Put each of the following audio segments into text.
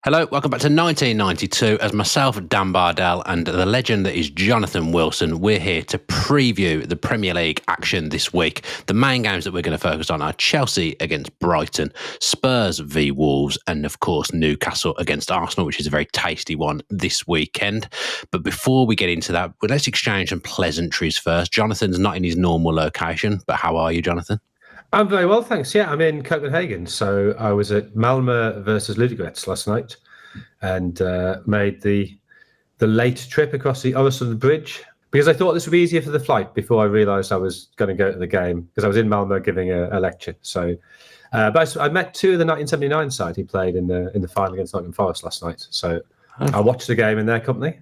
Hello, welcome back to 1992. As myself, Dan Bardell, and the legend that is Jonathan Wilson, we're here to preview the Premier League action this week. The main games that we're going to focus on are Chelsea against Brighton, Spurs v Wolves, and of course Newcastle against Arsenal, which is a very tasty one this weekend. But before we get into that, let's exchange some pleasantries first. Jonathan's not in his normal location, but how are you, Jonathan? I'm very well, thanks. Yeah, I'm in Copenhagen. So I was at Malmö versus Ludogorets last night and made the late trip across the other side of the bridge because I thought this would be easier for the flight before I realised I was going to go to the game because I was in Malmö giving a lecture. So, but I met two of the 1979 side who played in the final against Nottingham Forest last night. So I watched the game in their company,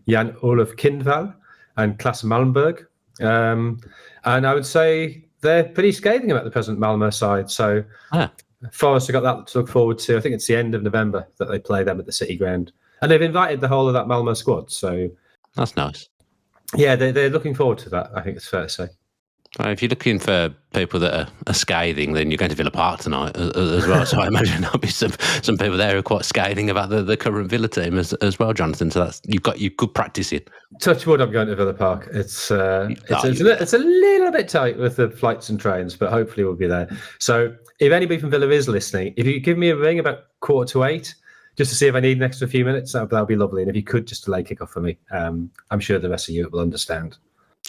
Jan Olof Kindvall and Klaas Malmberg. And I would say they're pretty scathing about the present Malmö side. So Forest have got that to look forward to. I think it's the end of November that they play them at the City Ground. And they've invited the whole of that Malmö squad. So that's nice. Yeah, they're looking forward to that, I think it's fair to say. If you're looking for people that are scathing, then you're going to Villa Park tonight as well. So I imagine there'll be some people there who are quite scathing about the current Villa team as well, Jonathan. So that's you good practice in. Touch wood, I'm going to Villa Park. It's a little bit tight with the flights and trains, but hopefully we'll be there. So if anybody from Villa is listening, if you give me a ring about 7:45, just to see if I need an extra few minutes, that'll be lovely. And if you could just delay kickoff for me, I'm sure the rest of you will understand.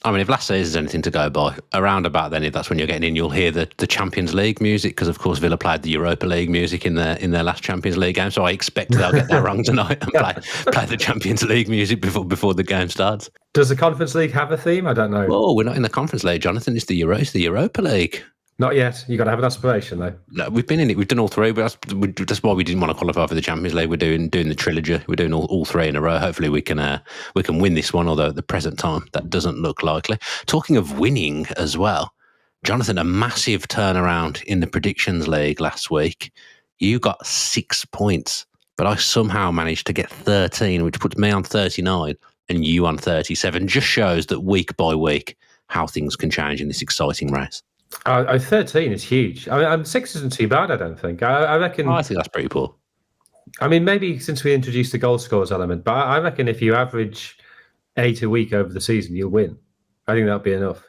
I mean, if last season is anything to go by, around about then, if that's when you're getting in, you'll hear the Champions League music because, of course, Villa played the Europa League music in their last Champions League game. So I expect they'll get that wrong tonight and play the Champions League music before the game starts. Does the Conference League have a theme? I don't know. Oh, we're not in the Conference League, Jonathan. It's the Europa League. Not yet. You got to have an aspiration, though. No, we've been in it. We've done all three. But that's why we didn't want to qualify for the Champions League. We're doing the trilogy. We're doing all three in a row. Hopefully, we can win this one. Although at the present time, that doesn't look likely. Talking of winning as well, Jonathan, a massive turnaround in the predictions league last week. You got 6 points, but I somehow managed to get 13, which puts me on 39 and you on 37. Just shows that week by week how things can change in this exciting race. 13 is huge. I mean, 6 isn't too bad, I don't think. I reckon. I think that's pretty poor. I mean, maybe since we introduced the goal scorers element, but I reckon if you average 8 a week over the season, you'll win. I think that'll be enough.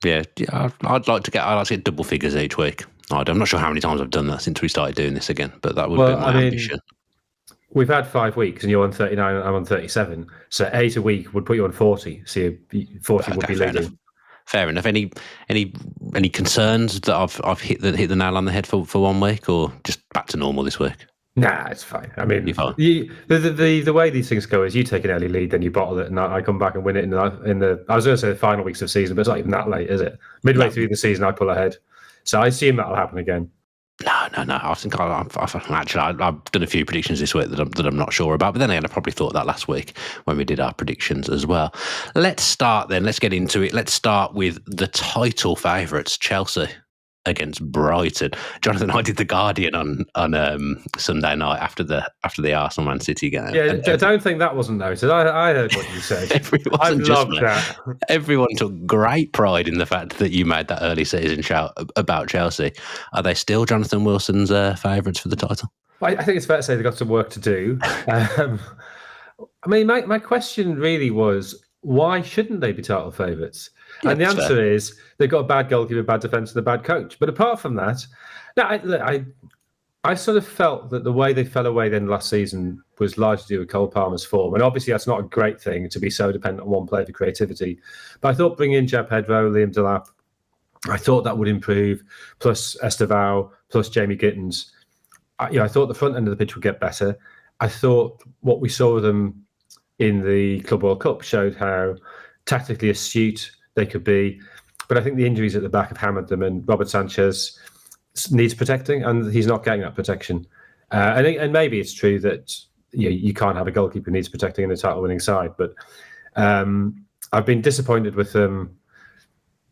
Yeah, I'd like to get double figures each week. I'm not sure how many times I've done that since we started doing this again, but that would be my ambition. We've had 5 weeks, and you're on 39, and I'm on 37. So 8 a week would put you on 40. So 40 would be leading. Enough. Fair enough. Any concerns that I've hit the nail on the head for 1 week, or just back to normal this week? Nah, it's fine. I mean, the way these things go is you take an early lead, then you bottle it, and I come back and win it in the. I was going to say the final weeks of the season, but it's not even that late, is it? Midway through the season, I pull ahead. So I assume that'll happen again. No. I think I've done a few predictions this week that I'm not sure about. But then again, I probably thought that last week when we did our predictions as well. Let's start then. Let's get into it. Let's start with the title favourites, Chelsea against Brighton. Jonathan, I did The Guardian on Sunday night after the Arsenal Man City game. Yeah, I don't think that wasn't noted. I heard what you said. I loved that. Everyone took great pride in the fact that you made that early season shout about Chelsea. Are they still Jonathan Wilson's favourites for the title? I think it's fair to say they've got some work to do. I mean, my question really was, why shouldn't they be title favourites? Yeah, and the answer is they've got a bad goalkeeper, bad defence, and a bad coach. But apart from that, I sort of felt that the way they fell away then last season was largely due to Cole Palmer's form. And obviously that's not a great thing to be so dependent on one player for creativity. But I thought bringing in Jab Pedro, Liam Delap, I thought that would improve, plus Estevao, plus Jamie Gittins. I thought the front end of the pitch would get better. I thought what we saw of them in the Club World Cup showed how tactically astute they could be. But I think the injuries at the back have hammered them, and Robert Sanchez needs protecting, and he's not getting that protection. And maybe it's true that you can't have a goalkeeper who needs protecting in a title-winning side. But I've been disappointed with them.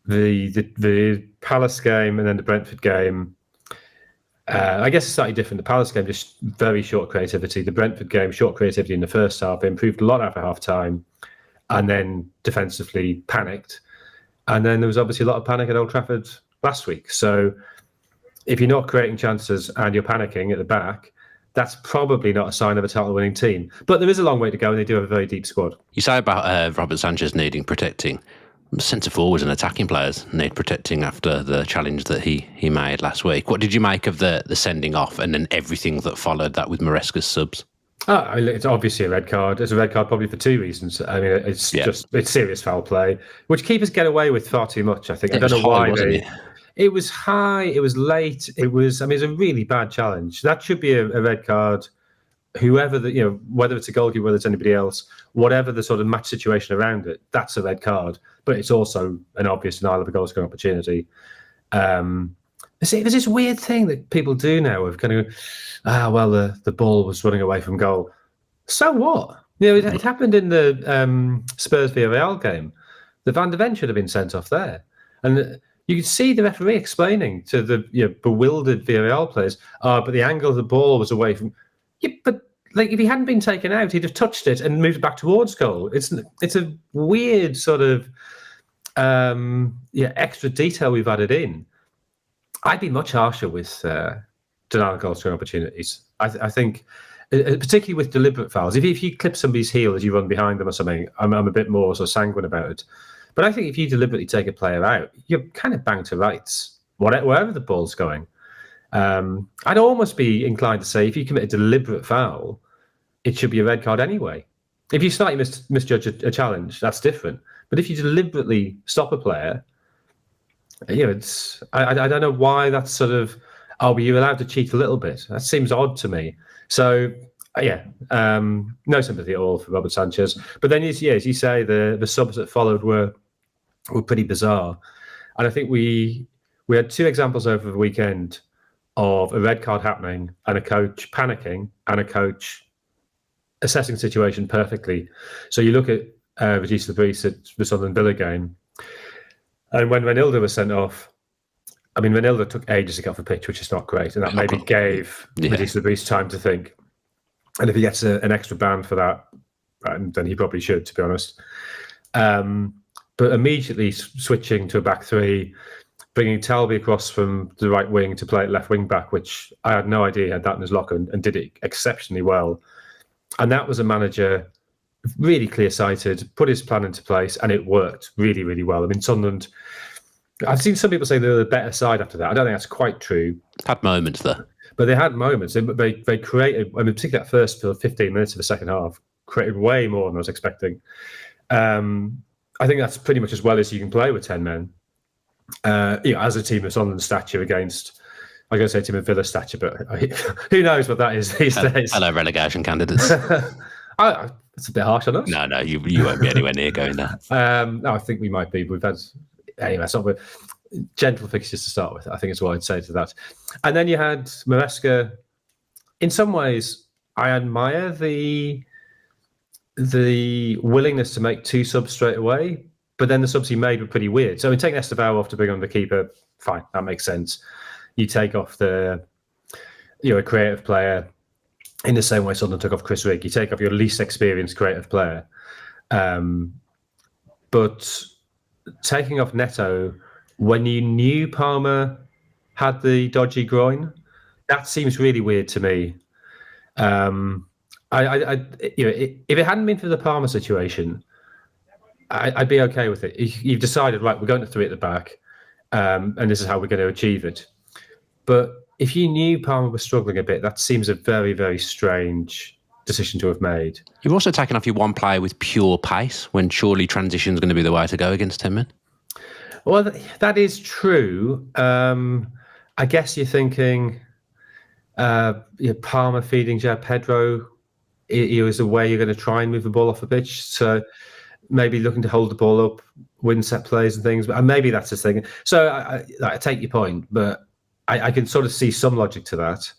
The Palace game and then the Brentford game. I guess it's slightly different. The Palace game, just very short creativity. The Brentford game, short creativity in the first half. They improved a lot after half-time, and then defensively panicked. And then there was obviously a lot of panic at Old Trafford last week. So if you're not creating chances and you're panicking at the back, that's probably not a sign of a title-winning team. But there is a long way to go, and they do have a very deep squad. You say about Robert Sanchez needing protecting. Centre forwards and attacking players need protecting after the challenge that he made last week. What did you make of the sending off and then everything that followed that with Maresca's subs? It's obviously a red card. It's a red card probably for two reasons. I mean, it's serious foul play, which keepers get away with far too much, I think. I don't know why It was high, it was late, it was a really bad challenge. That should be a red card. Whoever whether it's a goalkeeper, whether it's anybody else, whatever the sort of match situation around it, that's a red card. But it's also an obvious denial of a goal scoring opportunity. There's this weird thing that people do now of kind of, the ball was running away from goal. So what? It happened in the Spurs Villarreal game. The Van de Ven should have been sent off there, and you could see the referee explaining to the bewildered Villarreal players, but the angle of the ball was away from. Yeah, but if he hadn't been taken out, he'd have touched it and moved back towards goal. It's a weird sort of extra detail we've added in. I'd be much harsher with denial of goal scoring opportunities. I think, particularly with deliberate fouls, if you clip somebody's heel as you run behind them or something, I'm a bit more sort of sanguine about it. But I think if you deliberately take a player out, you're kind of bang to rights, wherever the ball's going. I'd almost be inclined to say if you commit a deliberate foul, it should be a red card anyway. If you slightly misjudge a challenge, that's different. But if you deliberately stop a player, it's I don't know why that's sort of, were you allowed to cheat a little bit? That seems odd to me. So no sympathy at all for Robert Sanchez. But then, as you say, the subs that followed were pretty bizarre. And I think we had two examples over the weekend of a red card happening and a coach panicking and a coach assessing the situation perfectly. So you look at Regis Lebris at the Sunderland Villa game, and when Renilde was sent off, I mean, Renilde took ages to get off the pitch, which is not great, and that maybe gave Regis Lebris time to think. And if he gets an extra ban for that, then he probably should, to be honest. But immediately switching to a back three, bringing Talby across from the right wing to play at left wing back, which I had no idea he had that in his locker, and did it exceptionally well. And that was a manager really clear-sighted, put his plan into place, and it worked really, really well. I mean, Sunderland, I've seen some people say they were the better side after that. I don't think that's quite true. Had moments there. But they had moments. They created, I mean, particularly that first 15 minutes of the second half, created way more than I was expecting. I think that's pretty much as well as you can play with 10 men. As a team of Sunderland stature against, I'm going to say team of Villa stature, but who knows what that is these days. Hello, relegation candidates. It's a bit harsh on us. No, you won't be anywhere near going there. No, I think we might be. We've had, anyway, it's not gentle fixtures to start with, I think is what I'd say to that. And then you had Maresca. In some ways, I admire the willingness to make two subs straight away, but then the subs he made were pretty weird. So, taking Estevao off to bring on the keeper, fine, that makes sense. You take off a creative player in the same way Sunderland took off Chris Rigg. You take off your least experienced creative player. But taking off Neto when you knew Palmer had the dodgy groin, that seems really weird to me. If it hadn't been for the Palmer situation, I'd be okay with it. You've decided, right, we're going to three at the back, and this is how we're going to achieve it. But if you knew Palmer was struggling a bit, that seems a very, very strange decision to have made. You've also taken off your one player with pure pace, when surely transition is going to be the way to go against 10 men. Well, that is true. I guess you're thinking Palmer feeding João Pedro is a way you're going to try and move the ball off the pitch. So maybe looking to hold the ball up, win set plays and things. But maybe that's the thing. So I take your point, but I can sort of see some logic to that.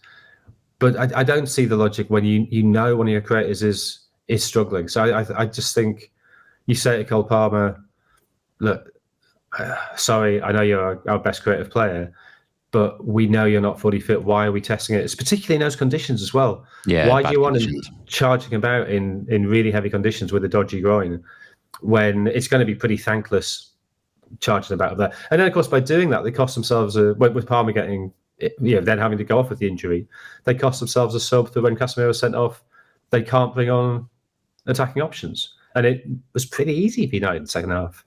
But I don't see the logic when you know one of your creators is struggling. So I just think you say to Cole Palmer, look, sorry, I know you're our best creative player, but we know you're not fully fit. Why are we testing it? It's particularly in those conditions as well. Yeah, why do you want him charging about in really heavy conditions with a dodgy groin when it's going to be pretty thankless charging about there? And then, of course, by doing that, they cost themselves, with Palmer getting then having to go off with the injury, they cost themselves a sub that when Casemiro was sent off, they can't bring on attacking options. And it was pretty easy for United in the second half.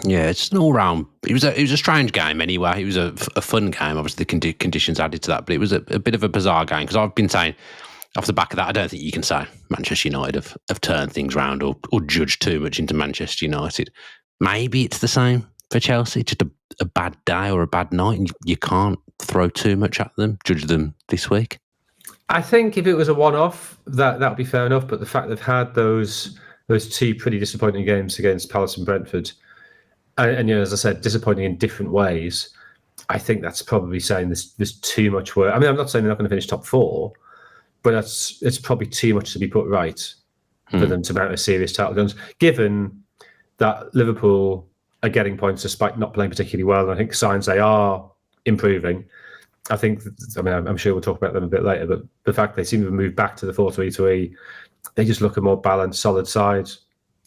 Yeah, it's an all-round. It was a strange game anyway. It was a fun game. Obviously, the conditions added to that, but it was a bit of a bizarre game because I've been saying off the back of that, I don't think you can say Manchester United have turned things around or judged too much into Manchester United. Maybe it's the same for Chelsea, just a bad day or a bad night, and you can't throw too much at them, judge them this week. I think if it was a one-off, that would be fair enough. But the fact they've had those two pretty disappointing games against Palace and Brentford, and as I said, disappointing in different ways, I think that's probably saying there's too much work. I mean, I'm not saying they're not going to finish top 4, but it's probably too much to be put right for them to mount a serious title guns, given that Liverpool are getting points despite not playing particularly well. And I think signs they are improving. I'm sure we'll talk about them a bit later, but the fact they seem to have moved back to the 4-3-3, they just look a more balanced, solid side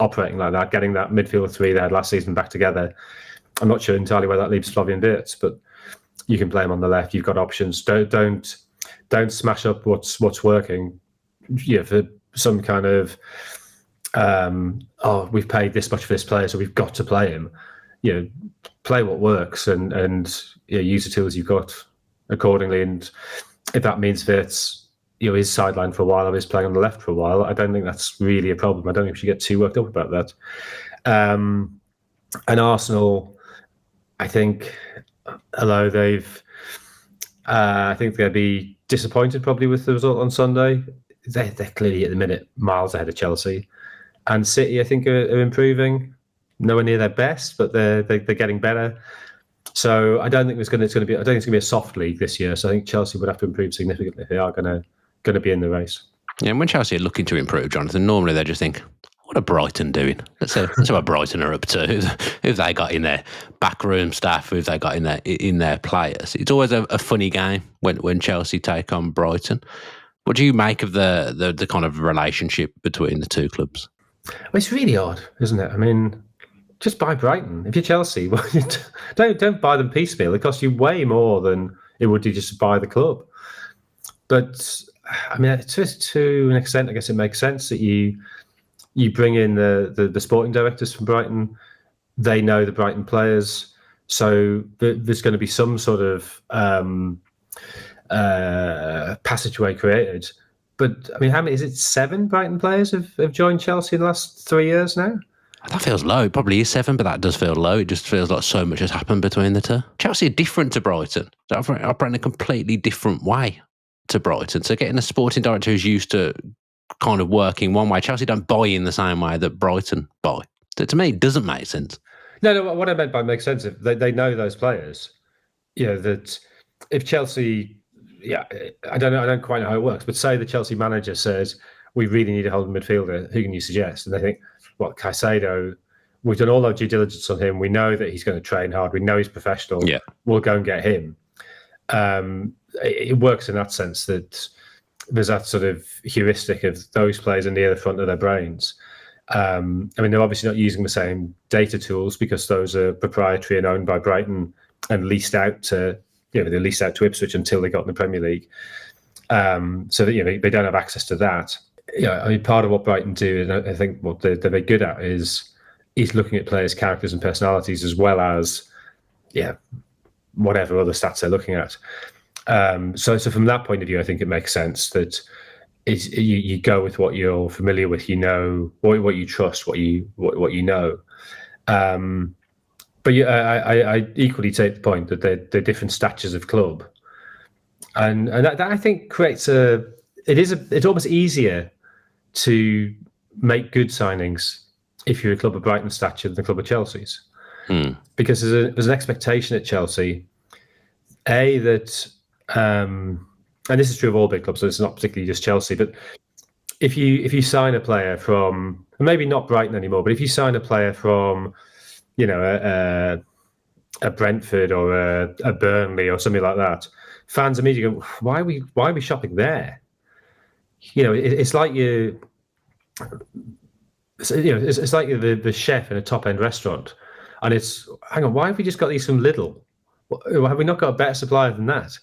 operating like that, getting that midfield 3 they had last season back together. I'm not sure entirely where that leaves Flavian Wirtz, but you can play him on the left. You've got options. Don't smash up what's working. For some kind of we've paid this much for this player, so we've got to play him. Play what works and use the tools you've got accordingly. And if that means Wirtz, is sidelined for a while or is playing on the left for a while, I don't think that's really a problem. I don't think we should get too worked up about that. And Arsenal, I think, although I think they'll be disappointed probably with the result on Sunday. They're clearly at the minute miles ahead of Chelsea, and City I think are improving. Nowhere near their best, but they're getting better. So I don't think it's going to be. I don't think it's going to be a soft league this year. So I think Chelsea would have to improve significantly if they are going to be in the race. Yeah, and when Chelsea are looking to improve, Jonathan, normally they just think, what are Brighton doing? Let's see what Brighton are up to. Who've they got in their backroom staff? Who've they got in their players? It's always a funny game when Chelsea take on Brighton. What do you make of the kind of relationship between the two clubs? Well, it's really odd, isn't it? I mean, just buy Brighton. If you're Chelsea, well, don't buy them piecemeal. It costs you way more than it would do just to buy the club. But I mean, to an extent, I guess it makes sense that you bring in the sporting directors from Brighton. They know the Brighton players, so there's going to be some sort of passageway created. But I mean, how many is it? 7 Brighton players have joined Chelsea in the last 3 years now. That feels low. It probably is 7, but that does feel low. It just feels like so much has happened between the two. Chelsea are different to Brighton. They operate in a completely different way to Brighton. So getting a sporting director who's used to kind of working one way, Chelsea don't buy in the same way that Brighton buy. So to me, it doesn't make sense. No. What I meant by makes sense, if they know those players. That if Chelsea, I don't quite know how it works, but say the Chelsea manager says, we really need a holding midfielder, who can you suggest? And they think, well, Caicedo, we've done all our due diligence on him. We know that he's going to train hard. We know he's professional. Yeah. We'll go and get him. It works in that sense that there's that sort of heuristic of those players are near the front of their brains. I mean, they're obviously not using the same data tools because those are proprietary and owned by Brighton and leased out to, they're leased out to Ipswich until they got in the Premier League. So that, they don't have access to that. I mean, part of what Brighton do, and I think what they're very good at is looking at players' characters and personalities as well as, whatever other stats they're looking at. So from that point of view, I think it makes sense that you go with what you're familiar with, what you trust, what you know. But I equally take the point that they're different statures of club, and that I think creates it's almost easier to make good signings if you're a club of Brighton stature than a club of Chelsea's, because there's an expectation at Chelsea, that. And this is true of all big clubs, so it's not particularly just Chelsea. But if you sign a player from, maybe not Brighton anymore, but if you sign a player from, a Brentford or a Burnley or something like that, fans immediately go, why are we shopping there? It's like it's like the chef in a top end restaurant, and it's, hang on, why have we just got these from Lidl? Have we not got a better supplier than that?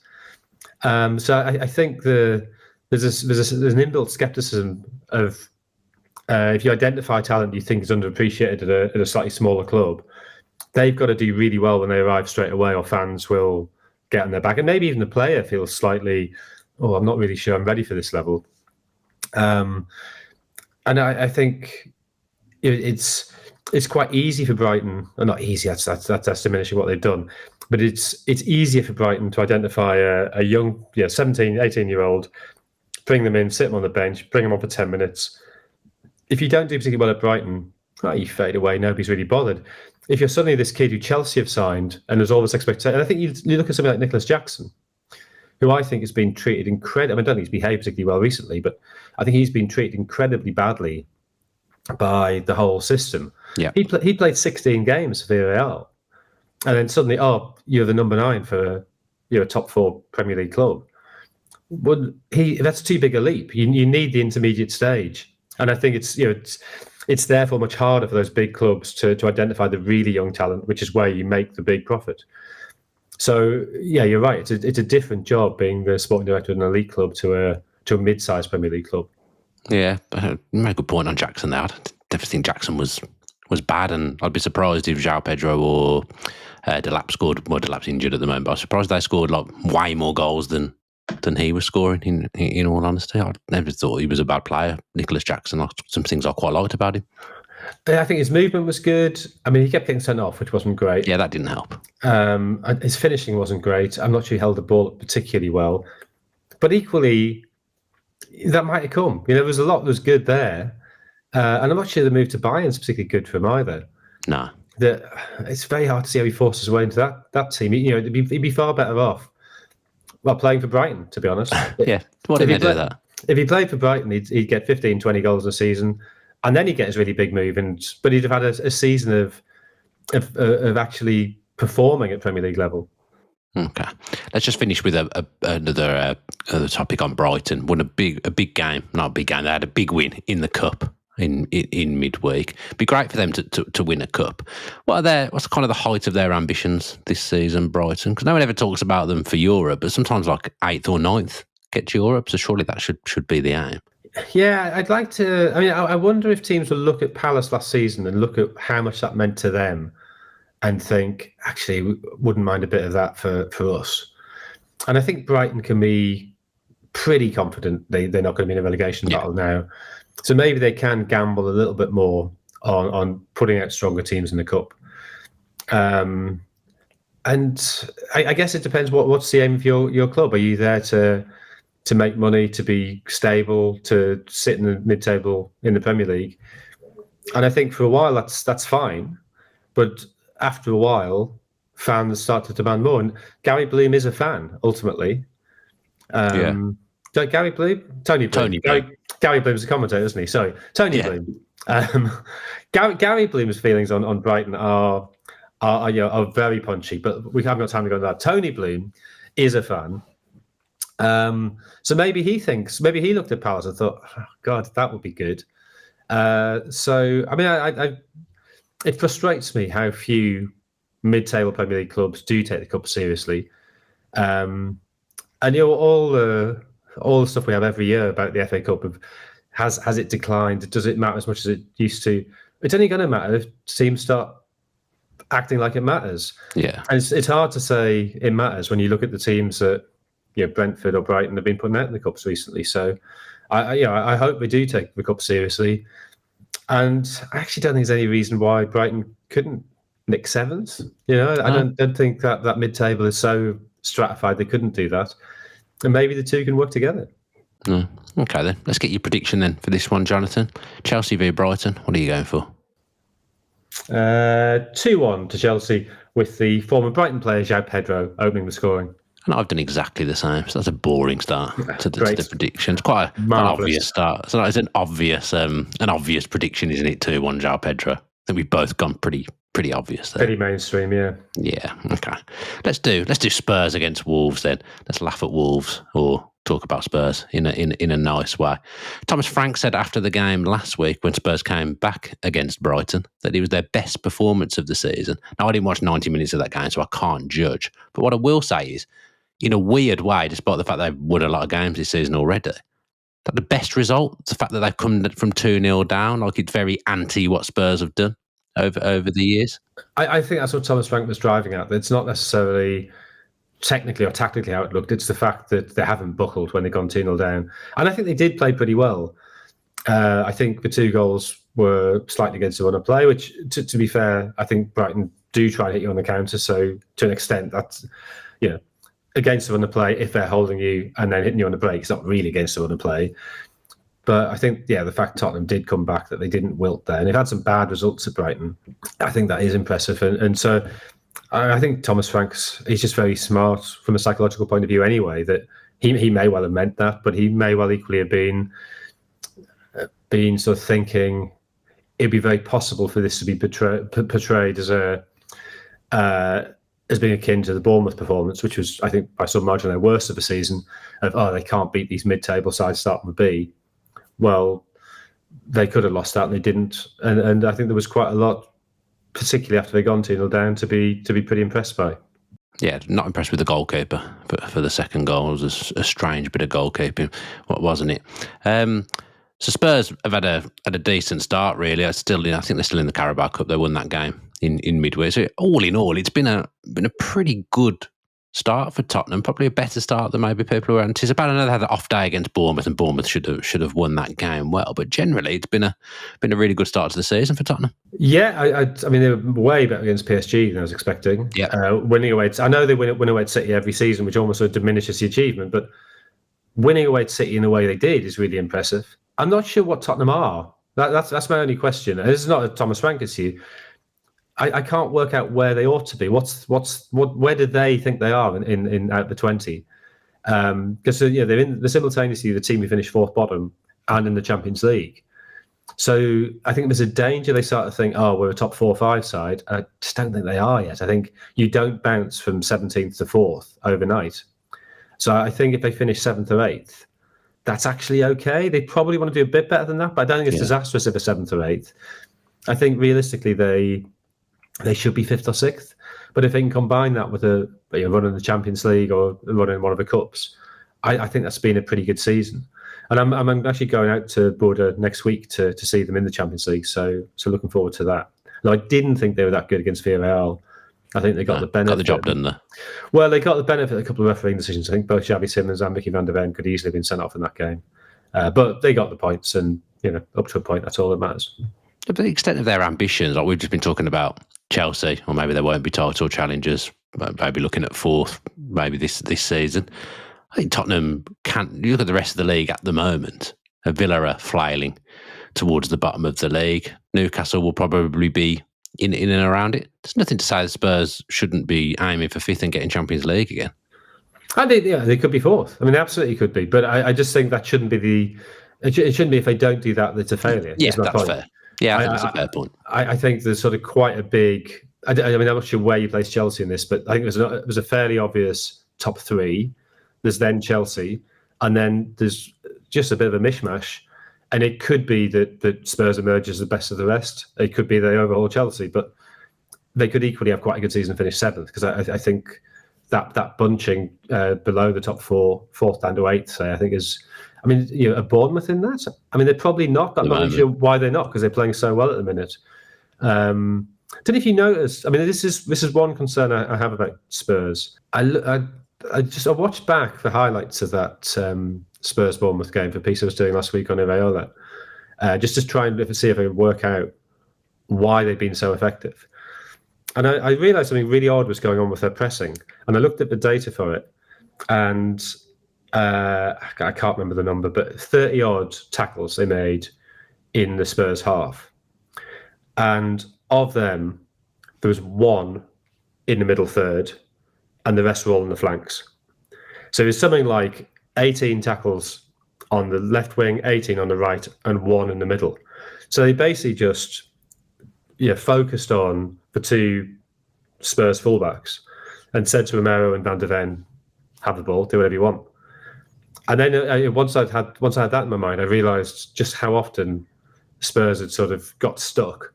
So I think there's an inbuilt skepticism of if you identify talent you think is underappreciated at a slightly smaller club, they've got to do really well when they arrive straight away, or fans will get on their back, and maybe even the player feels slightly, I'm not really sure I'm ready for this level. And I think it's quite easy for Brighton, or not easy. That's diminishing what they've done, but it's easier for Brighton to identify a young, 17, 18-year-old, bring them in, sit them on the bench, bring them on for 10 minutes. If you don't do particularly well at Brighton, you fade away. Nobody's really bothered. If you're suddenly this kid who Chelsea have signed and there's all this expectation, and I think you look at something like Nicholas Jackson, who I think has been treated incredibly. I don't think he's behaved particularly well recently, but I think he's been treated incredibly badly by the whole system. Yeah, he played 16 games for Villarreal, and then suddenly, you're the number 9 for a top 4 Premier League club. That's too big a leap. You need the intermediate stage. And I think it's therefore much harder for those big clubs to identify the really young talent, which is where you make the big profit. So yeah, you're right. It's a different job being the sporting director of an elite club to a mid-sized Premier League club. Yeah, you made a good point on Jackson there. I definitely think Jackson was bad, and I'd be surprised if João Pedro or Delap scored. Well, Delap's injured at the moment, but I was surprised they scored like way more goals than he was scoring, in all honesty. I never thought he was a bad player, Nicholas Jackson. Some things I quite liked about him. I think his movement was good. I mean, he kept getting sent off, which wasn't great. Yeah, that didn't help. His finishing wasn't great. I'm not sure he held the ball up particularly well. But equally, that might have come. There was a lot that was good there. And I'm not sure the move to Bayern's particularly good for him either. No. It's very hard to see how he forces his way into that team. He'd be far better off playing for Brighton, to be honest. Yeah, why didn't they do that? If he played for Brighton, he'd get 15, 20 goals a season, and then he'd get his really big move. But he'd have had a season of actually performing at Premier League level. Okay, let's just finish with another topic on Brighton. Won a big game, not a big game. They had a big win in the cup in midweek. It'd be great for them to win a cup. What's kind of the height of their ambitions this season, Brighton? Because no one ever talks about them for Europe, but sometimes like 8th or 9th get to Europe. So surely that should be the aim. Yeah, I'd like to. I mean, I wonder if teams will look at Palace last season and look at how much that meant to them, and think, actually, we wouldn't mind a bit of that for us. And I think Brighton can be pretty confident they're not going to be in a relegation battle now. So maybe they can gamble a little bit more on putting out stronger teams in the cup. And I guess it depends what's the aim of your club. Are you there to make money, to be stable, to sit in the mid-table in the Premier League? And I think for a while that's fine, but after a while, fans start to demand more. And Gary Bloom is a fan, ultimately. Gary Bloom? Tony Bloom. Gary Bloom's a commentator, isn't he? Sorry, Tony Bloom. Gary Bloom's feelings on Brighton are very punchy, but we haven't got time to go into that. Tony Bloom is a fan. So maybe he looked at Palace and thought, oh, God, that would be good. So, I mean, it frustrates me how few mid-table Premier League clubs do take the cup seriously. And all the stuff we have every year about the FA Cup has it declined? Does it matter as much as it used to? It's only going to matter if teams start acting like it matters. Yeah, and it's hard to say it matters when you look at the teams that Brentford or Brighton have been putting out in the cups recently. So I hope they do take the cup seriously. And I actually don't think there's any reason why Brighton couldn't nick 7th. I don't think that mid-table is so stratified they couldn't do that. And maybe the two can work together. No. Okay, then. Let's get your prediction then for this one, Jonathan. Chelsea v Brighton. What are you going for? 2-1 to Chelsea, with the former Brighton player, João Pedro, opening the scoring. And I've done exactly the same. So that's a boring start to the prediction. It's quite an obvious start. So it's an obvious prediction, isn't it? 2-1 João Pedro. I think we've both gone pretty obvious there. Pretty mainstream, yeah. Yeah. Okay. Let's do Spurs against Wolves then. Let's laugh at Wolves or talk about Spurs in a nice way. Thomas Frank said after the game last week when Spurs came back against Brighton that it was their best performance of the season. Now, I didn't watch 90 minutes of that game, so I can't judge. But what I will say is in a weird way, despite the fact they've won a lot of games this season already. That the best result, the fact that they've come from 2-0 down, like it's very anti what Spurs have done over the years. I think that's what Thomas Frank was driving at. It's not necessarily technically or tactically how it looked. It's the fact that they haven't buckled when they've gone 2-0 down. And I think they did play pretty well. I think the 2 goals were slightly against the run of play, which, to be fair, I think Brighton do try and hit you on the counter. So to an extent, that's, against the run of play, if they're holding you and then hitting you on the break, it's not really against the run of play. But I think, the fact Tottenham did come back, that they didn't wilt there. And they've had some bad results at Brighton. I think that is impressive. And so I think Thomas Frank's, he's just very smart from a psychological point of view anyway, that he may well have meant that, but he may well equally have been sort of thinking it'd be very possible for this to be portrayed as being akin to the Bournemouth performance, which was, I think, by some margin their worst of the season, of, they can't beat these mid-table sides starting with B. Well, they could have lost that and they didn't. And I think there was quite a lot, particularly after they gone 2-0 down, to be pretty impressed by. Yeah, not impressed with the goalkeeper for the second goal. It was a strange bit of goalkeeping, wasn't it? So Spurs have had a decent start, really. I think they're still in the Carabao Cup. They won that game in midway. So all in all, it's been a pretty good start for Tottenham. Probably a better start than maybe people were anticipating. I know they had an off day against Bournemouth, and Bournemouth should have won that game well. But generally, it's been a really good start to the season for Tottenham. Yeah, I mean, they were way better against PSG than I was expecting. Yeah, winning away. I know they win away to City every season, which almost sort of diminishes the achievement. But winning away to City in the way they did is really impressive. I'm not sure what Tottenham are. That's my only question. This is not a Thomas Frank issue. I can't work out where they ought to be. Where do they think they are in out the 20? Because they're in the simultaneously the team who finished 4th bottom and in the Champions League. So I think there's a danger they start to think, we're a top 4 or 5 side. I just don't think they are yet. I think you don't bounce from 17th to 4th overnight. So I think if they finish 7th or 8th, that's actually okay. They probably want to do a bit better than that, but I don't think it's disastrous if they're 7th or 8th. I think realistically they should be 5th or 6th. But if they can combine that with a run in the Champions League or run in one of the cups, I think that's been a pretty good season. And I'm actually going out to Bardell next week to see them in the Champions League. So looking forward to that. Though I didn't think they were that good against Villarreal. I think they got the benefit. Got the job done there. Well, they got the benefit of a couple of refereeing decisions. I think both Xavi Simons and Mickey van der Ven could easily have been sent off in that game. But they got the points, and up to a point, that's all that matters. To the extent of their ambitions, like we've just been talking about Chelsea, or maybe they won't be title challengers, maybe looking at 4th, maybe this season. I think Tottenham can't. You look at the rest of the league at the moment. Villa are flailing towards the bottom of the league. Newcastle will probably be in and around it. There's nothing to say the Spurs shouldn't be aiming for 5th and getting Champions League again. I think they could be 4th. I mean, they absolutely could be. But I just think that shouldn't be it shouldn't be if they don't do that, it's a failure. Yeah, that's fair. Yeah, I think that's a fair point. I think there's sort of quite a big. I mean, I'm not sure where you place Chelsea in this, but I think it was a fairly obvious top 3. There's then Chelsea, and then there's just a bit of a mishmash. And it could be that Spurs emerge as the best of the rest. It could be they overhaul Chelsea, but they could equally have quite a good season and finish 7th, because I think that bunching below the top 4, 4th down to 8th, say, I think is. I mean, a Bournemouth in that. I mean, they're probably not. I'm not really sure why they're not, because they're playing so well at the minute. Don't know if you noticed. I mean, this is one concern I have about Spurs. I watched back the highlights of that Spurs Bournemouth game for a piece I was doing last week on Iraola, just to try and see if I could work out why they've been so effective. And I realised something really odd was going on with their pressing. And I looked at the data for it, and I can't remember the number, but 30 odd tackles they made in the Spurs half. And of them, there was 1 in the middle third, and the rest were all in the flanks. So there's something like 18 tackles on the left wing, 18 on the right, and 1 in the middle. So they basically just focused on the 2 Spurs fullbacks and said to Romero and Van der Ven, have the ball, do whatever you want. And then once I had that in my mind, I realised just how often Spurs had sort of got stuck.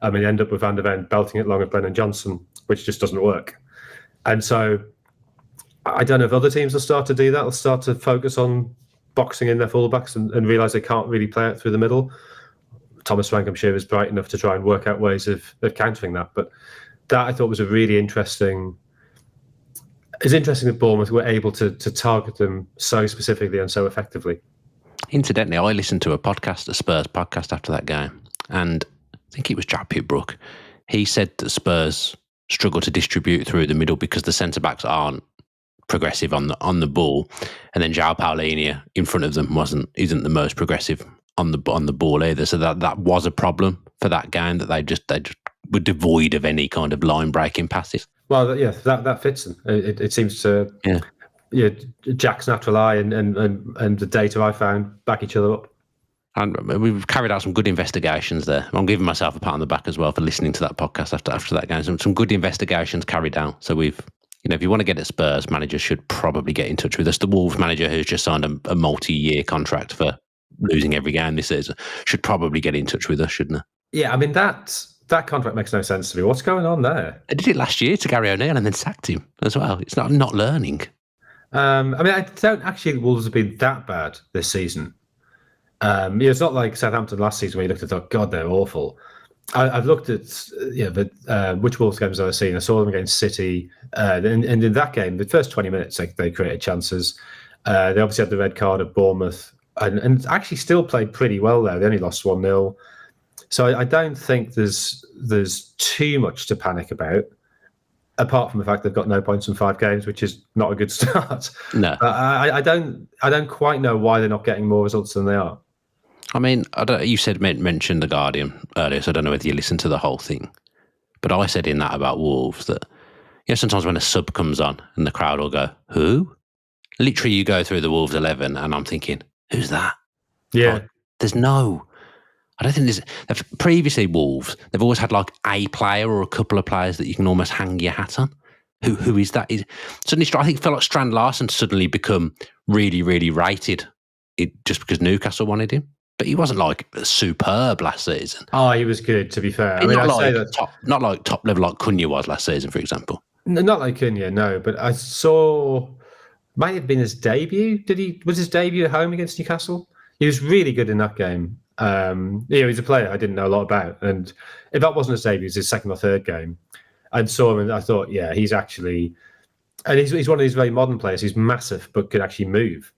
I mean, end up with Van der Ven belting it long at Brennan Johnson, which just doesn't work. And so I don't know if other teams will start to do that. They'll start to focus on boxing in their fullbacks and realise they can't really play it through the middle. Thomas Frank, I'm sure, is bright enough to try and work out ways of countering that. But that I thought was a really interesting. It's interesting that Bournemouth were able to target them so specifically and so effectively. Incidentally, I listened to a Spurs podcast after that game, and I think it was Jack Pitbrook. He said that Spurs struggle to distribute through the middle because the centre backs aren't progressive on the ball, and then João Paulinho in front of them isn't the most progressive on the ball either. So that was a problem for that game, that they just were devoid of any kind of line breaking passes. Well, yeah, that fits them. It seems to. Yeah, Jack's natural eye and the data I found back each other up. And we've carried out some good investigations there. I'm giving myself a pat on the back as well for listening to that podcast after that game. Some good investigations carried out. So we've, if you want to get at Spurs, managers should probably get in touch with us. The Wolves manager, who's just signed a multi-year contract for losing every game this season, should probably get in touch with us, shouldn't they? Yeah, I mean, that contract makes no sense to me. What's going on there? They did it last year to Gary O'Neill and then sacked him as well. It's not learning. I mean, I don't actually think Wolves have been that bad this season. It's not like Southampton last season where you looked at, oh God, they're awful. I've looked at which Wolves games I've seen. I saw them against City, and in that game, the first 20 minutes they created chances. They obviously had the red card at Bournemouth, and actually still played pretty well there. They only lost 1-0. So I don't think there's too much to panic about, apart from the fact they've got no points from 5 games, which is not a good start. No, I don't quite know why they're not getting more results than they are. I mean, you mentioned The Guardian earlier, so I don't know whether you listened to the whole thing. But I said in that about Wolves that, sometimes when a sub comes on and the crowd will go, who? Literally, you go through the Wolves 11 and I'm thinking, who's that? Yeah. I don't think there's... Previously, Wolves, they've always had like a player or a couple of players that you can almost hang your hat on. Who is that? Suddenly, I think it felt like Strand Larsen suddenly become really, really rated just because Newcastle wanted him. But he wasn't like superb last season. Oh, he was good, to be fair. I mean, not like top level like Cunha was last season, for example. No, not like Cunha, no. But I saw, might have been his debut. Was his debut at home against Newcastle? He was really good in that game. He's a player I didn't know a lot about, and if that wasn't his debut, it was his second or third game. I saw him and I thought, yeah, he's actually, and he's one of these very modern players. He's massive but could actually move.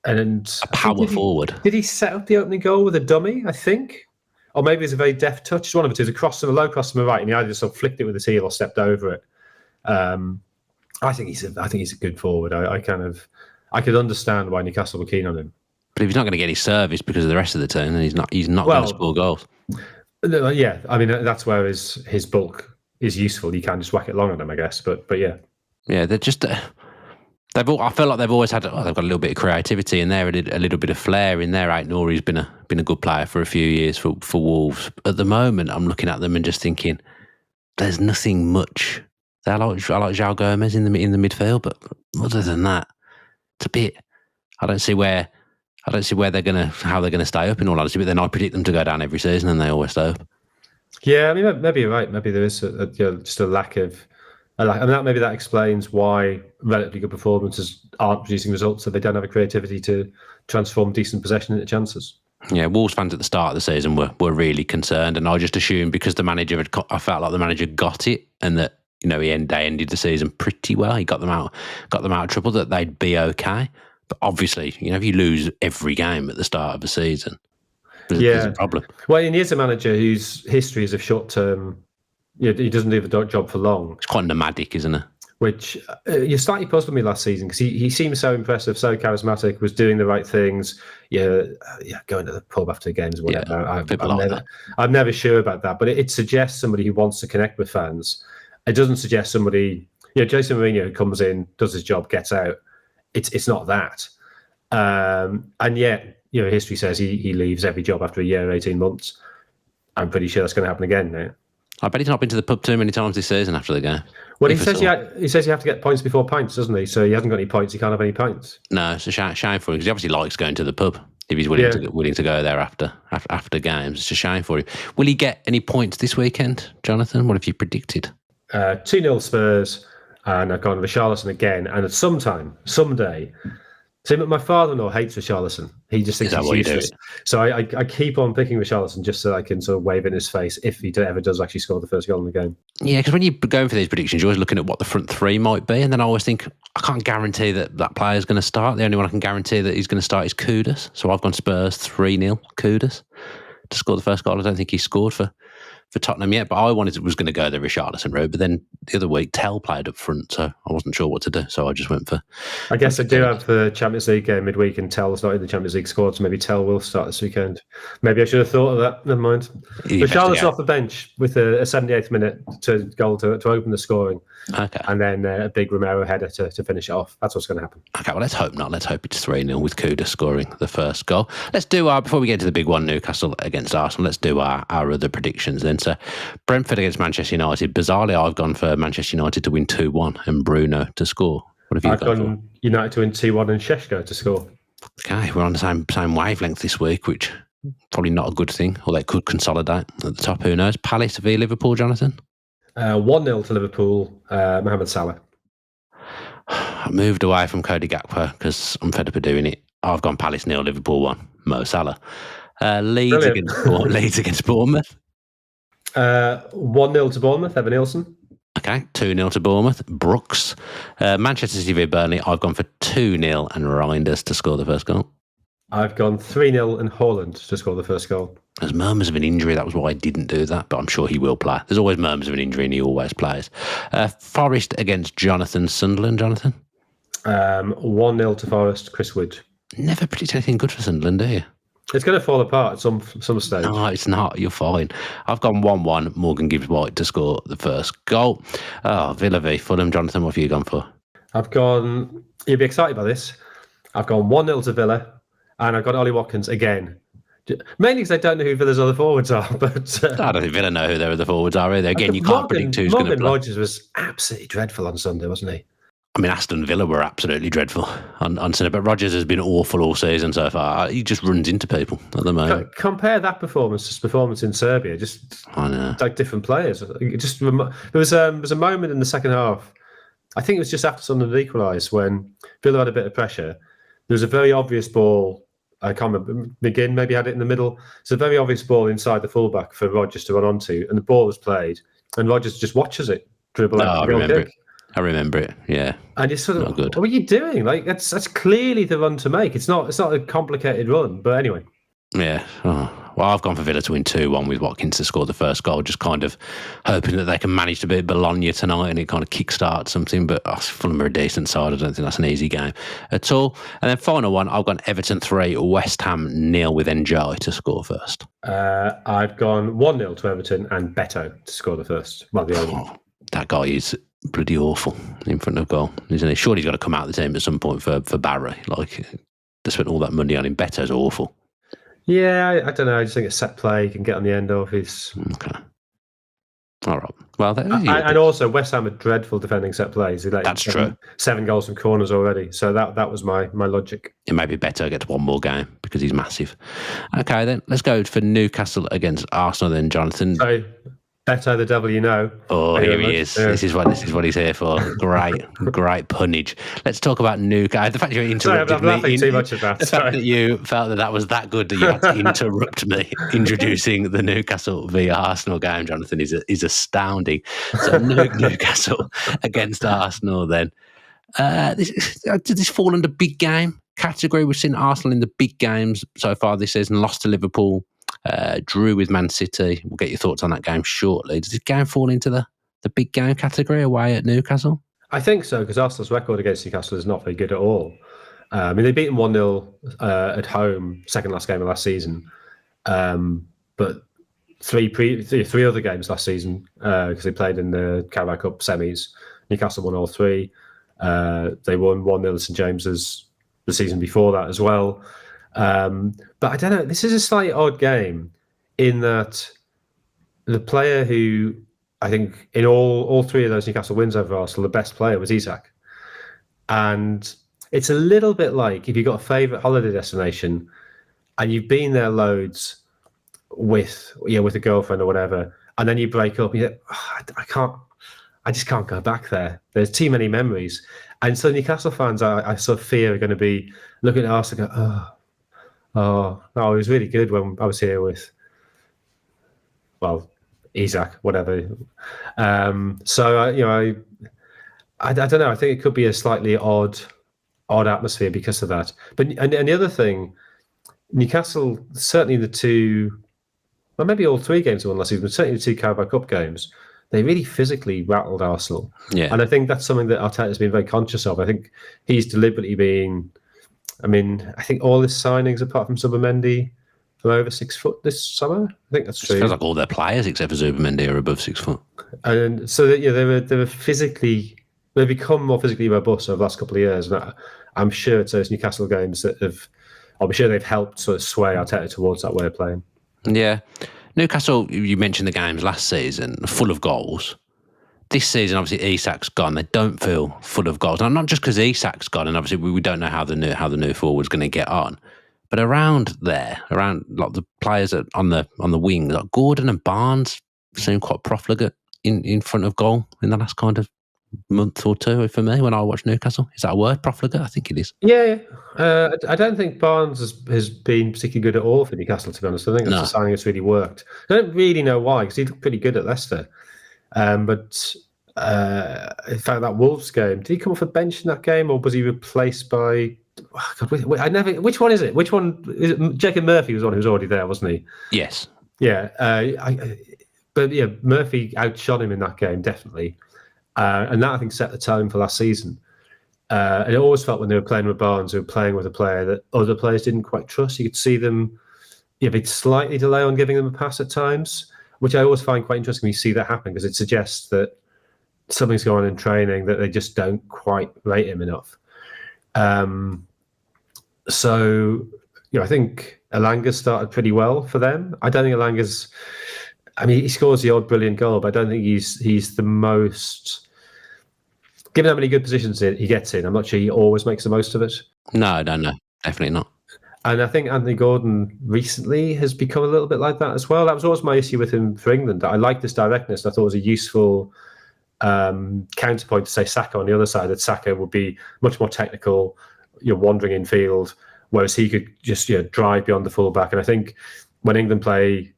And a power forward. Did he set up the opening goal with a dummy? I think, or maybe it's a very deft touch. It's one of the two. A low cross from the right, and he either just sort of flicked it with his heel or stepped over it. I think he's a good forward. I could understand why Newcastle were keen on him. But if he's not going to get his service because of the rest of the team, then he's not going to score goals. Yeah, I mean that's where his bulk is useful. You can just whack it long on them, I guess. But yeah, they're just. I feel like they've always had. They've got a little bit of creativity in there, a little bit of flair in there. Nouri's been a good player for a few years for Wolves. At the moment, I'm looking at them and just thinking, there's nothing much. I like João Gomez in the midfield, but other than that, it's a bit. I don't see where how they're gonna stay up. In all honesty, but then I predict them to go down every season, and they always stay up. Yeah, I mean, maybe you're right. Maybe there is just a lack of. Maybe that explains why relatively good performances aren't producing results, so they don't have a creativity to transform decent possession into chances. Yeah, Wolves fans at the start of the season were really concerned, and I just assumed because I felt like the manager got it, and that they ended the season pretty well. He got them out of trouble, that they'd be okay. But obviously, if you lose every game at the start of the season, there's a problem. Well, and he is a manager whose history is of short-term. He doesn't do the job for long. It's quite nomadic, isn't it? Which you slightly puzzled me last season because he seemed so impressive, so charismatic, was doing the right things. Going to the pub after the games, whatever. Yeah, I'm never sure about that, but it suggests somebody who wants to connect with fans. It doesn't suggest somebody. Jason Mourinho, who comes in, does his job, gets out. It's not that. And yet, history says he leaves every job after a year or 18 months. I'm pretty sure that's going to happen again now. I bet he's not been to the pub too many times this season after the game. Well, he says you have to get points before pints, doesn't he? So he hasn't got any points. He can't have any pints. No, it's a shame for him because he obviously likes going to the pub. If he's willing to go there after games, it's a shame for him. Will he get any points this weekend, Jonathan? What have you predicted? 2-0 Spurs. and I've gone Richarlison again. And someday, see, my father-in-law hates Richarlison. He just thinks Is that he's what you do? useless. So I keep on picking Richarlison just so I can sort of wave in his face if he ever does actually score the first goal in the game. Yeah, because when you're going for these predictions, you're always looking at what the front three might be, and then I always think, I can't guarantee that player's going to start. The only one I can guarantee that he's going to start is Kudus. So I've gone Spurs 3-0, Kudus, to score the first goal. I don't think he scored for Tottenham yet, but I was going to go the Richarlison route. But then the other week, Tell played up front, so I wasn't sure what to do. So I just went for... I guess I do have the Champions League game midweek, and Tell's not in the Champions League squad, so maybe Tell will start this weekend. Maybe I should have thought of that. Never mind. Richarlison off the bench with a 78th minute goal to open the scoring. Okay. And then a big Romero header to finish it off. That's what's going to happen. Okay, well, let's hope not. Let's hope it's 3-0 with Kudus scoring the first goal. Let's do before we get to the big one, Newcastle against Arsenal, let's do our other predictions then. So, Brentford against Manchester United. Bizarrely, I've gone for Manchester United to win 2-1 and Bruno to score. What have you gone for? I've gone United to win 2-1 and Šeško to score. Okay, we're on the same wavelength this week, which probably not a good thing, or they could consolidate at the top. Who knows? Palace v Liverpool, Jonathan? 1-0 to Liverpool, Mohamed Salah. I moved away from Cody Gakpo because I'm fed up of doing it. I've gone Palace 0, Liverpool 1, Mo Salah. Leeds against Bournemouth. 1-0 to Bournemouth, Evan Nielsen. Okay, 2-0 to Bournemouth. Brooks. Manchester City v Burnley. I've gone for 2-0 and Reinders to score the first goal. I've gone 3-0 and Haaland to score the first goal. There's murmurs of an injury. That was why I didn't do that, but I'm sure he will play. There's always murmurs of an injury and he always plays. Forest against Sunderland, Jonathan? 1-0 to Forest, Chris Wood. Never predict anything good for Sunderland, do you? It's going to fall apart at some stage. No, it's not. You're fine. I've gone 1-1, Morgan Gibbs-White to score the first goal. Oh, Villa v Fulham, Jonathan, what have you gone for? I've gone, you'll be excited by this, I've gone 1-0 to Villa, and I've got Ollie Watkins again. Mainly because I don't know who Villa's other forwards are. But I don't think Villa know who their other forwards are either. Again, you can't predict who's going to play. Rodgers was absolutely dreadful on Sunday, wasn't he? I mean, Aston Villa were absolutely dreadful on Sunday, but Rodgers has been awful all season so far. He just runs into people at the moment. Compare that performance to his performance in Serbia. I know. Like different players. There was a moment in the second half, I think it was just after Sunderland equalised, when Villa had a bit of pressure. There was a very obvious ball. I can't remember. McGinn maybe had it in the middle. It's a very obvious ball inside the fullback for Rodgers to run onto, and the ball was played, and Rodgers just watches it dribble out. I remember it. Yeah, and it's sort of not good. What are you doing? Like that's clearly the run to make. It's not a complicated run, but anyway. Yeah. Oh. Well, I've gone for Villa to win 2-1 with Watkins to score the first goal, just kind of hoping that they can manage to beat Bologna tonight and it kind of kickstart something. But Fulham are a decent side. I don't think that's an easy game at all. And then final one, I've gone Everton 3, West Ham 0 with Njai to score first. I've gone 1-0 to Everton and Beto to score the first. Well, the only one. That guy is bloody awful in front of goal, isn't he? Surely he's got to come out of the team at some point for Barry. Like, they spent all that money on him. Beto's awful. Yeah, I don't know. I just think a set play he can get on the end of. He's okay. All right. Well, and also West Ham are dreadful defending set plays. That's true. 7 goals from corners already. So that was my logic. It may be better get one more game because he's massive. Okay, then let's go for Newcastle against Arsenal. Then Jonathan. So, Beto, the devil you know. Oh, here he is. Yeah. This is what he's here for. Great punnage. Let's talk about Newcastle. The fact you interrupted I'm laughing too much at that. The fact that you felt that was that good that you had to interrupt me introducing the Newcastle v Arsenal game, Jonathan, is astounding. So Newcastle against Arsenal. Then did this fall under big game category? We've seen Arsenal in the big games so far this season. Lost to Liverpool. Drew with Man City. We'll get your thoughts on that game shortly. Does this game fall into the big game category away at Newcastle? I think so, because Arsenal's record against Newcastle is not very good at all. I mean, they beat them 1-0 at home, second last game of last season. But three other games last season, because they played in the Carabao Cup semis, Newcastle won all 3. They won 1-0 at St James's the season before that as well. But I don't know, this is a slightly odd game in that the player who I think in all 3 of those Newcastle wins over Arsenal, the best player was Isak. And it's a little bit like if you've got a favourite holiday destination and you've been there loads with a girlfriend or whatever, and then you break up and you think, I I just can't go back there. There's too many memories. And so Newcastle fans, I sort of fear are going to be looking at us and go, no, it was really good when I was here with, well, Isaac, whatever. I don't know. I think it could be a slightly odd atmosphere because of that. But and the other thing, Newcastle, certainly the two, well, maybe all three games they won last season, but certainly the two Carabao Cup games, they really physically rattled Arsenal. Yeah. And I think that's something that Arteta's been very conscious of. I think he's deliberately being, I think all his signings, apart from Subamendi, are over 6 foot this summer. I think that's true. It feels like all their players, except for Zubimendi, are above 6 foot. And so that, they were physically, they've become more physically robust over the last couple of years. And I'm sure it's those Newcastle games that I'm sure they've helped sort of sway Arteta towards that way of playing. Yeah. Newcastle, you mentioned the games last season, full of goals. This season, obviously, Isak's gone. They don't feel full of goals. And not just because Isak's gone, and obviously we don't know how the new forward's going to get on. But around like the players on the wing, like Gordon and Barnes seem quite profligate in front of goal in the last kind of month or two for me when I watch Newcastle. Is that a word, profligate? I think it is. Yeah. I don't think Barnes has been particularly good at all for Newcastle, to be honest. I think that's a signing that's really worked. I don't really know why, because he looked pretty good at Leicester. But in fact, that Wolves game, did he come off a bench in that game, or was he replaced by... Oh God, which one is it? Which one is it? Jacob Murphy was the one who was already there, wasn't he? Yes. Yeah. Murphy outshot him in that game, definitely. And that, I think, set the tone for last season. And it always felt when they were playing with Barnes, they were playing with a player that other players didn't quite trust. You could see them, they'd slightly delay on giving them a pass at times, which I always find quite interesting when you see that happen, because it suggests that something's going on in training that they just don't quite rate him enough. I think Elanga started pretty well for them. I don't think Elanga's... he scores the odd brilliant goal, but I don't think he's the most... Given how many good positions he gets in, I'm not sure he always makes the most of it. No, definitely not. And I think Anthony Gordon recently has become a little bit like that as well. That was always my issue with him for England. I liked his directness. I thought it was a useful counterpoint to, say, Saka on the other side, that Saka would be much more technical, wandering in field, whereas he could just drive beyond the fullback. And I think when England play,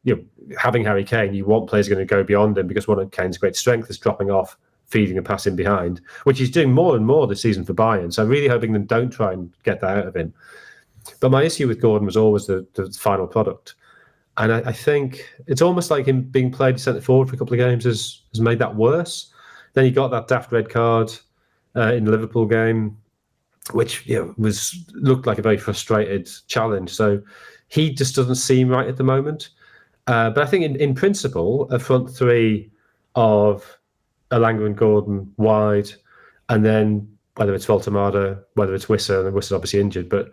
having Harry Kane, you want players going to go beyond him, because one of Kane's great strength is dropping off, feeding and passing behind, which he's doing more and more this season for Bayern. So I'm really hoping them don't try and get that out of him. But my issue with Gordon was always the final product. And I think it's almost like him being played centre forward for a couple of games has made that worse. Then he got that daft red card in the Liverpool game, which looked like a very frustrated challenge. So he just doesn't seem right at the moment. But I think in principle, a front three of Elanga and Gordon wide, and then whether it's Voltemada, whether it's Wissa, and Wissa's obviously injured, but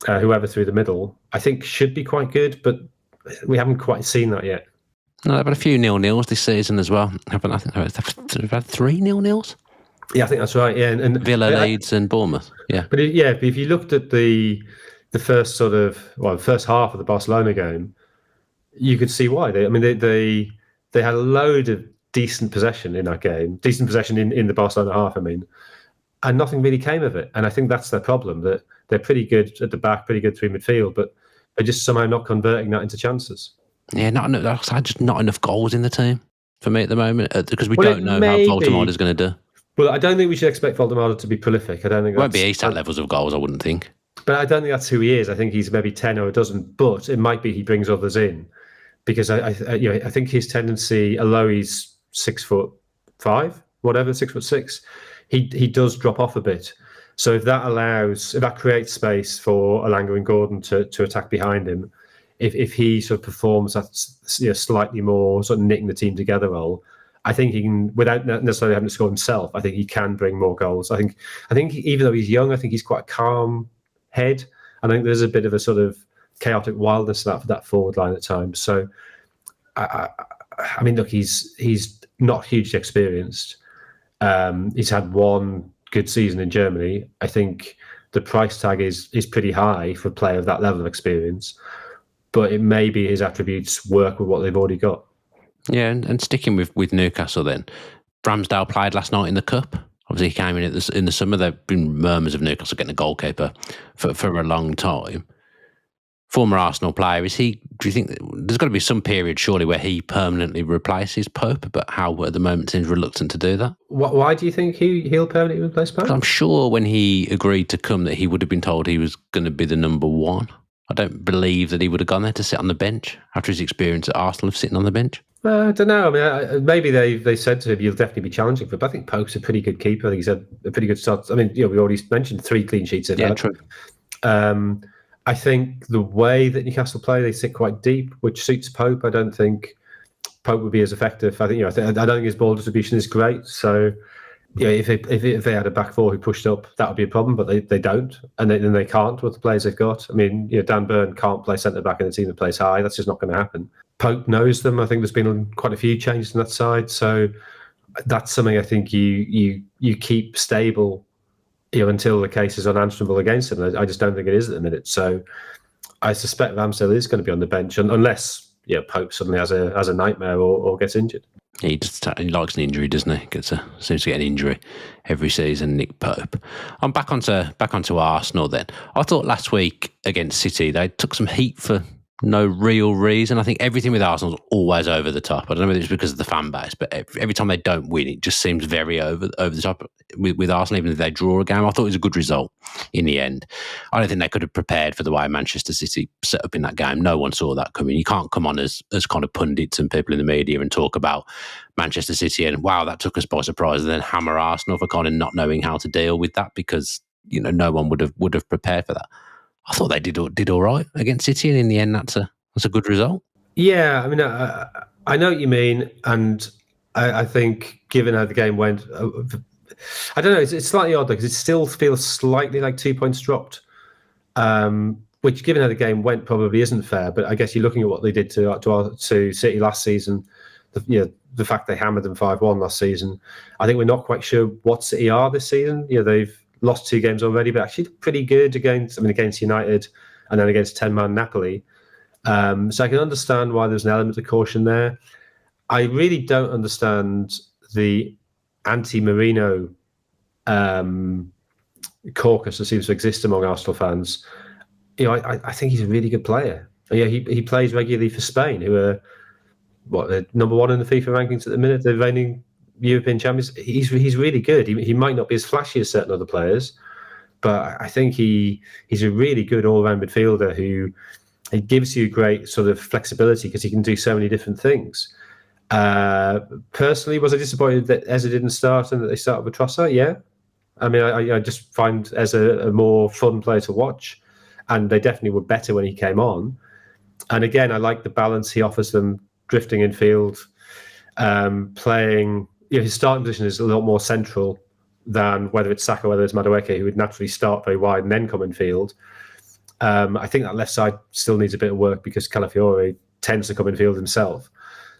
whoever through the middle, I think should be quite good, but we haven't quite seen that yet. No, they've had a few 0-0s this season as well. I think they've had 3 0-0s. Yeah, I think that's right. Yeah, and Villa, Leeds, and Bournemouth. Yeah, but if you looked at the first first half of the Barcelona game, you could see why. They had a load of decent possession in that game, decent possession in the Barcelona half. And nothing really came of it. And I think that's their problem, that they're pretty good at the back, pretty good through midfield, but they're just somehow not converting that into chances. Yeah, just not enough goals in the team for me at the moment, because we don't know how Voltemada's going to do. Well, I don't think we should expect Voldemada to be prolific. I don't think it won't be Isak levels of goals, I wouldn't think. But I don't think that's who he is. I think he's maybe 10 or a dozen, but it might be he brings others in, because I think his tendency, although he's 6'5", 6'6", he does drop off a bit. So if that creates space for Elanga and Gordon to attack behind him, if he sort of performs that slightly more sort of knitting the team together role, I think he can, without necessarily having to score himself, I think he can bring more goals. I think even though he's young, I think he's quite a calm head. I think there's a bit of a sort of chaotic wildness for that forward line at times. So, look, he's not hugely experienced. He's had one good season in Germany. I think the price tag is pretty high for a player of that level of experience, but it may be his attributes work with what they've already got. Yeah, and sticking with Newcastle then, Ramsdale played last night in the Cup. Obviously, he came in the summer. There have been murmurs of Newcastle getting a goalkeeper for a long time. Former Arsenal player, do you think there's got to be some period, surely, where he permanently replaces Pope, but how at the moment seems reluctant to do that? Why do you think he'll permanently replace Pope? I'm sure when he agreed to come that he would have been told he was going to be the number one. I don't believe that he would have gone there to sit on the bench after his experience at Arsenal of sitting on the bench. I don't know. I mean, maybe they said to him, "You'll definitely be challenging for it." But I think Pope's a pretty good keeper. I think he's had a pretty good start. I mean, we already mentioned 3 clean sheets. True. I think the way that Newcastle play, they sit quite deep, which suits Pope. I don't think Pope would be as effective. I think I don't think his ball distribution is great. So if they had a back four who pushed up, that would be a problem. But they don't, and then they can't with the players they've got. I mean, Dan Burn can't play centre back in a team that plays high. That's just not going to happen. Pope knows them. I think there's been quite a few changes on that side. So that's something I think you keep stable until the case is unanswerable against him. I just don't think it is at the minute. So I suspect Ramsdale is going to be on the bench unless Pope suddenly has a nightmare or gets injured. He likes an injury, doesn't he? Seems to get an injury every season, Nick Pope. I'm back onto Arsenal then. I thought last week against City they took some heat for no real reason. I think everything with Arsenal is always over the top. I don't know whether it's because of the fan base, but every time they don't win, it just seems very over the top with Arsenal, even if they draw a game. I thought it was a good result in the end. I don't think they could have prepared for the way Manchester City set up in that game. No one saw that coming. You can't come on as kind of pundits and people in the media and talk about Manchester City and, wow, that took us by surprise, and then hammer Arsenal for kind of not knowing how to deal with that because, no one would have prepared for that. I thought they did all right against City, and in the end, that's a good result. Yeah, I mean, I know what you mean, and I think given how the game went, I don't know. It's slightly odd because it still feels slightly like 2 points dropped, which, given how the game went, probably isn't fair. But I guess you're looking at what they did to City last season. The fact they hammered them 5-1 last season. I think we're not quite sure what City are this season. They've lost 2 games already, but actually pretty good against United and then against 10-man Napoli. So I can understand why there's an element of caution there. I really don't understand the anti-Marino caucus that seems to exist among Arsenal fans. I think he's a really good player. He plays regularly for Spain, who are they're number 1 in the FIFA rankings at the minute. They're reigning European champions. He's really good. He might not be as flashy as certain other players, but I think he's a really good all-round midfielder who he gives you great sort of flexibility because he can do so many different things. Personally, was I disappointed that Eze didn't start and that they started with Trossard? Yeah. I mean, I just find Eze a more fun player to watch, and they definitely were better when he came on. And again, I like the balance he offers them, drifting in field, playing. His starting position is a lot more central than whether it's Saka, whether it's Madueke, who would naturally start very wide and then come in field. I think that left side still needs a bit of work because Calafiore tends to come in field himself.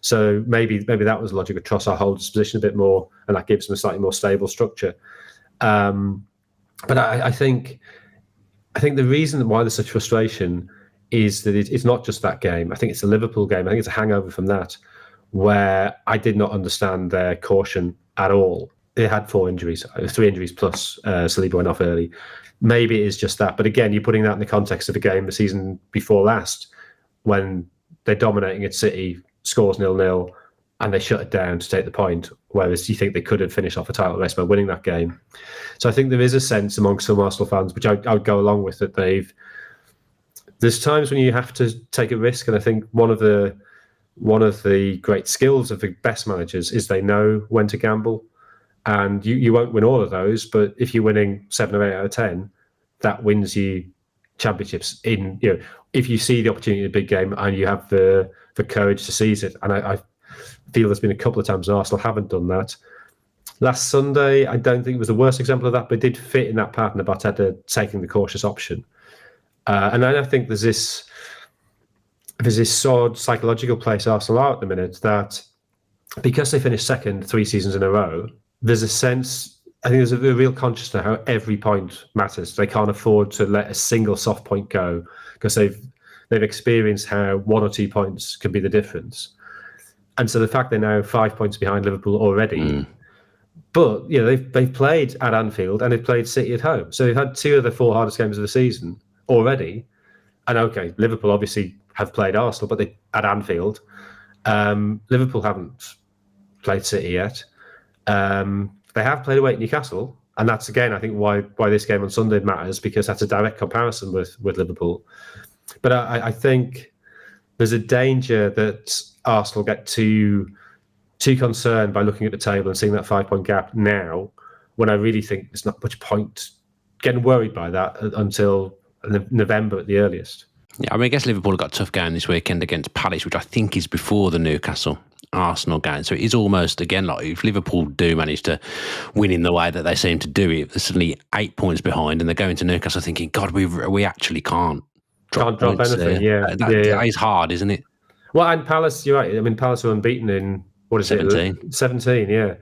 So maybe that was the logic of Trossard holds his position a bit more, and that gives him a slightly more stable structure. But I think the reason why there's such frustration is that it's not just that game. I think it's a Liverpool game. I think it's a hangover from that, where I did not understand their caution at all. They had 4 injuries, 3 injuries plus Saliba went off early. Maybe it is just that. But again, you're putting that in the context of a game the season before last when they're dominating at City, scores 0-0, and they shut it down to take the point, whereas you think they could have finished off a title race by winning that game. So I think there is a sense among some Arsenal fans, which I would go along with, that there's times when you have to take a risk, and I think one of the great skills of the best managers is they know when to gamble. And you won't win all of those, but if you're winning 7 or 8 out of 10, that wins you championships. If you see the opportunity in a big game and you have the courage to seize it. And I feel there's been a couple of times Arsenal haven't done that. Last Sunday, I don't think it was the worst example of that, but it did fit in that pattern about Arteta taking the cautious option. And then I think there's this sort of psychological place Arsenal are at the minute that because they finished second 3 seasons in a row, there's a sense, I think there's a real consciousness how every point matters. They can't afford to let a single soft point go because they've experienced how 1 or 2 points can be the difference. And so the fact they're now 5 points behind Liverpool already But they've played at Anfield and they've played City at home, so they've had 2 of the 4 hardest games of the season already. And okay, Liverpool obviously have played Arsenal, but they at Anfield. Liverpool haven't played City yet. They have played away at Newcastle, and that's again, I think, why this game on Sunday matters, because that's a direct comparison with Liverpool. But I think there's a danger that Arsenal get too concerned by looking at the table and seeing that 5-point gap now, when I really think there's not much point getting worried by that until November at the earliest. Yeah, I mean, I guess Liverpool have got a tough game this weekend against Palace, which I think is before the Newcastle Arsenal game. So it is almost, again, like if Liverpool do manage to win in the way that they seem to do it, they're suddenly 8 points behind and they're going to Newcastle thinking, God, we actually can't drop anything. Yeah. That is hard, isn't it? Well, and Palace, you're right. I mean, Palace are unbeaten in, 17, yeah.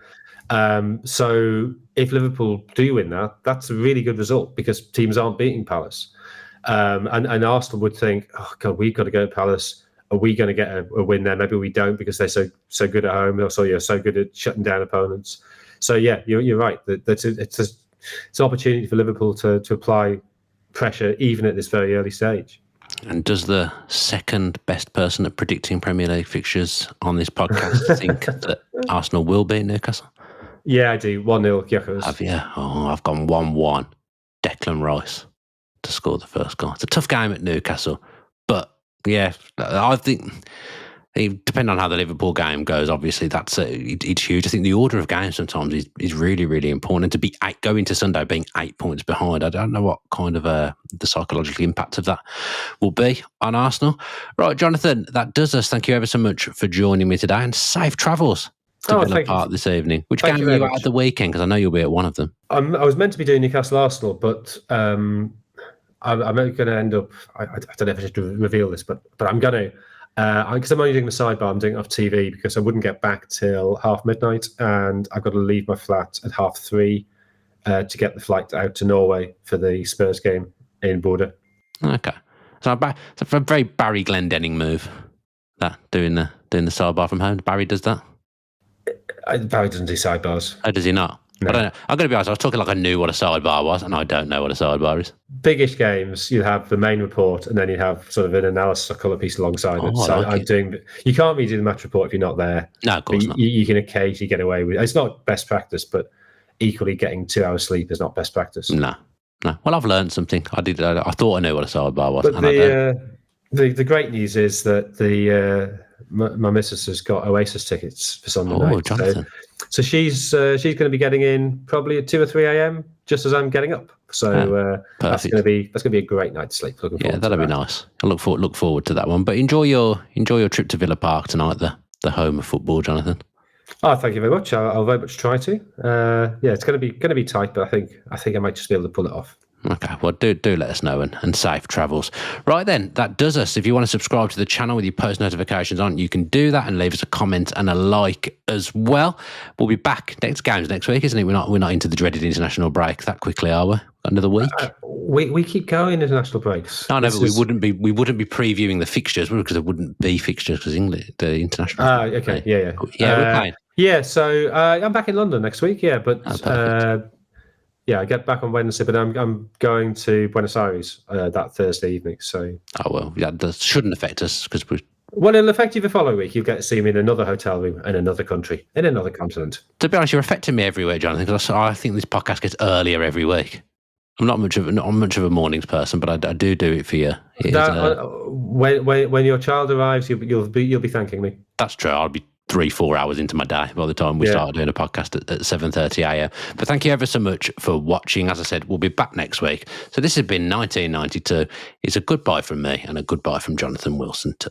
So if Liverpool do win that, that's a really good result because teams aren't beating Palace. And Arsenal would think, oh, God, we've got to go to Palace. Are we going to get a win there? Maybe we don't because they're so good at home. Also, so good at shutting down opponents. So, yeah, you're right. It's an opportunity for Liverpool to apply pressure even at this very early stage. And does the second best person at predicting Premier League fixtures on this podcast think that Arsenal will beat Newcastle? Yeah, I do. 1-0 Gyökeres. Have you? Oh, I've gone 1-1. Declan Rice to score the first goal. It's a tough game at Newcastle, but yeah, I think depending on how the Liverpool game goes, obviously it's huge. I think the order of games sometimes is really, really important. And to be go into Sunday being 8 points behind, I don't know what kind of the psychological impact of that will be on Arsenal. Right, Jonathan, that does us. Thank you ever so much for joining me today, and safe travels to Villa Park this evening. Which game are you at the weekend? Because I know you'll be at one of them. I was meant to be doing Newcastle Arsenal, but I'm going to end up. I don't know if I should reveal this, but I'm going to. Because I'm only doing the sidebar, I'm doing it off TV because I wouldn't get back till midnight, and I've got to leave my flat at 3:30 to get the flight out to Norway for the Spurs game in Bardell. Okay, so it's a very Barry Glendenning move. That doing the sidebar from home. Barry does that. Barry doesn't do sidebars. Oh, does he not? No. I don't know. I'm going to be honest, I was talking like I knew what a sidebar was, and I don't know what a sidebar is. Biggish games, you have the main report, and then you have sort of an analysis or colour piece alongside it. So I'm doing. You can't really do the match report if you're not there. No, of course not. You can occasionally get away with it. It's not best practice, but equally getting 2 hours sleep is not best practice. No. Well, I've learned something. I thought I knew what a sidebar was. But the great news is that my missus has got Oasis tickets for Sunday night. Jonathan. So she's going to be getting in probably at 2 or 3 a.m. just as I'm getting up. So that's going to be a great night's sleep. Looking forward. Yeah, that'll be nice. I look forward to that one. But enjoy your trip to Villa Park tonight, the home of football, Jonathan. Oh, thank you very much. I'll very much try to. It's going to be tight, but I think I might just be able to pull it off. Okay, well, do let us know and safe travels. Right then, that does us. If you want to subscribe to the channel with your post notifications on, you can do that and leave us a comment and a like as well. We'll be back. Next game's next week, isn't it? We're not into the dreaded international break that quickly, are we? Another week. We keep going international breaks. No, but we wouldn't be previewing the fixtures because there wouldn't be fixtures because the international. Okay, yeah. We're playing. Yeah, so I'm back in London next week. Yeah, but. Yeah, I get back on Wednesday, but I'm going to Buenos Aires that Thursday evening. So, that shouldn't affect us because we. Well, it'll affect you the following week. You'll get to see me in another hotel room in another country, in another continent. To be honest, you're affecting me every week, Jonathan, because I think this podcast gets earlier every week. I'm not much of a mornings person, but I do it for you. When your child arrives, you'll be thanking me. That's true. I'll be 3-4 hours into my day by the time we start doing a podcast at 7:30 a.m. But thank you ever so much for watching. As I said, we'll be back next week. So this has been 1992. It's a goodbye from me and a goodbye from Jonathan Wilson too.